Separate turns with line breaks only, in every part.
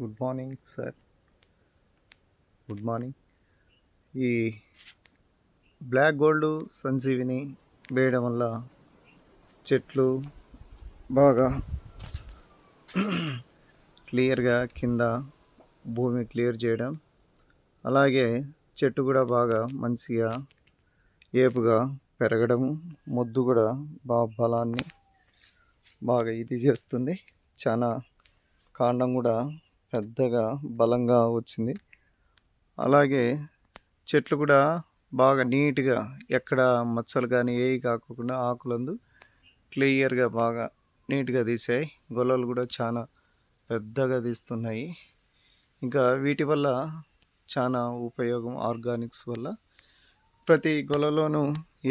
Good morning sir. Good morning. ఈ black gold Sanjeevini వేయడం వల్ల చెట్లు బాగా క్లియర్గా కింద భూమి క్లియర్ చేయడం, అలాగే చెట్టు కూడా బాగా మంచిగా ఏపుగా పెరగడము, మొద్దు కూడా బాగా బలాన్ని బాగా ఇది చేస్తుంది. చాలా కాండం కూడా పెద్దగా బలంగా వచ్చింది. అలాగే చెట్లు కూడా బాగా నీట్గా ఎక్కడ మచ్చలు కానీ ఏవి కాకుండా ఆకులందు క్లియర్గా బాగా నీట్గా తీసాయి. గొల్లలు కూడా చాలా పెద్దగా తీస్తున్నాయి. ఇంకా వీటి వల్ల చాలా ఉపయోగం. ఆర్గానిక్స్ వల్ల ప్రతి గొల్లలోనూ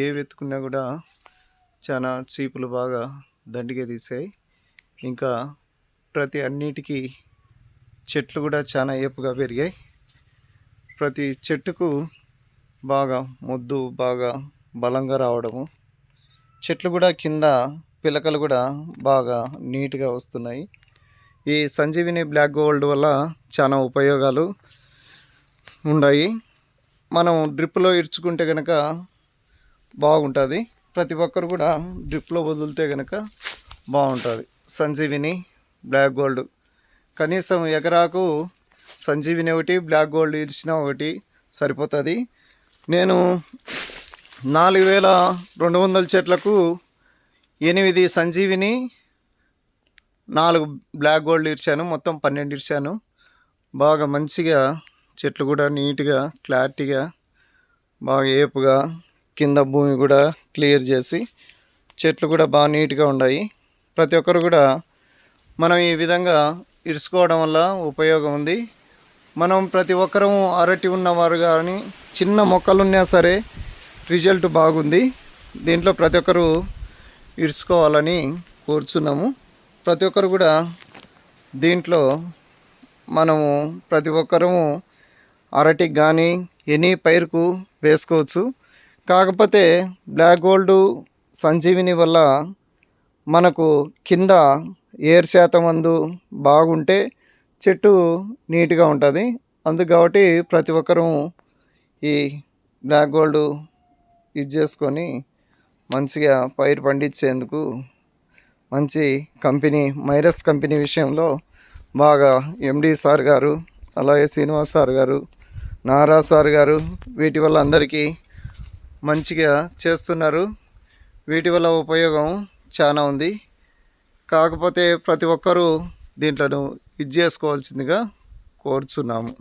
ఏ వెతుకున్నా కూడా చాలా చీపులు బాగా దండిగా తీసాయి. ఇంకా ప్రతి అన్నిటికీ చెట్లు కూడా చాలా ఏపుగా పెరిగాయి. ప్రతి చెట్టుకు బాగా మొద్దు బాగా బలంగా రావడము, చెట్లు కూడా కింద పిలకలు కూడా బాగా నీట్గా వస్తున్నాయి. ఈ సంజీవిని బ్లాక్ గోల్డ్ వల్ల చాలా ఉపయోగాలు ఉన్నాయి. మనం డ్రిప్లో ఇరుచుకుంటే కనుక బాగుంటుంది. ప్రతి ఒక్కరు కూడా డ్రిప్లో వదిలితే కనుక బాగుంటుంది. సంజీవిని బ్లాక్ గోల్డ్ కనీసం ఎకరాకు సంజీవిని ఒకటి, బ్లాక్ గోల్డ్ ఇరిచిన ఒకటి సరిపోతుంది. నేను 4200 చెట్లకు 8 సంజీవిని, 4 బ్లాక్ గోల్డ్ ఇరిచాను. మొత్తం 12 ఇరిచాను. బాగా మంచిగా చెట్లు కూడా నీట్గా క్లారిటీగా బాగా ఏపుగా కింద భూమి కూడా క్లియర్ చేసి చెట్లు కూడా బాగా నీట్గా ఉన్నాయి. ప్రతి ఒక్కరు కూడా మనం ఈ విధంగా ఇరుచుకోవడం వల్ల ఉపయోగం ఉంది. మనం ప్రతి ఒక్కరూ అరటి ఉన్నవారు కానీ చిన్న మొక్కలు ఉన్నా సరే రిజల్ట్ బాగుంది. దీంట్లో ప్రతి ఒక్కరు ఇరుచుకోవాలని కోరుచున్నాము. ప్రతి ఒక్కరు కూడా దీంట్లో మనము ప్రతి ఒక్కరూ అరటికి కానీ ఎనీ పైరుకు వేసుకోవచ్చు. కాకపోతే బ్లాక్ గోల్డ్ సంజీవిని వల్ల మనకు కింద ఏర్ శాతం అందు బాగుంటే చెట్టు నీట్గా ఉంటుంది. అందుకు కాబట్టి ప్రతి ఒక్కరూ ఈ బ్లాక్ గోల్డ్ ఇది చేసుకొని మంచిగా పైరు పండించేందుకు మంచి కంపెనీ మైరస్ కంపెనీ విషయంలో బాగా ఎండి సార్ గారు, అలాగే శ్రీనివాస్ సార్ గారు, నారా సార్ గారు వీటి వల్ల అందరికీ మంచిగా చేస్తున్నారు. వీటి వల్ల ఉపయోగం చాలా ఉంది. కాకపోతే ప్రతి ఒక్కరూ దీంట్లో ఇది చేసుకోవాల్సిందిగా కోరుచున్నాము.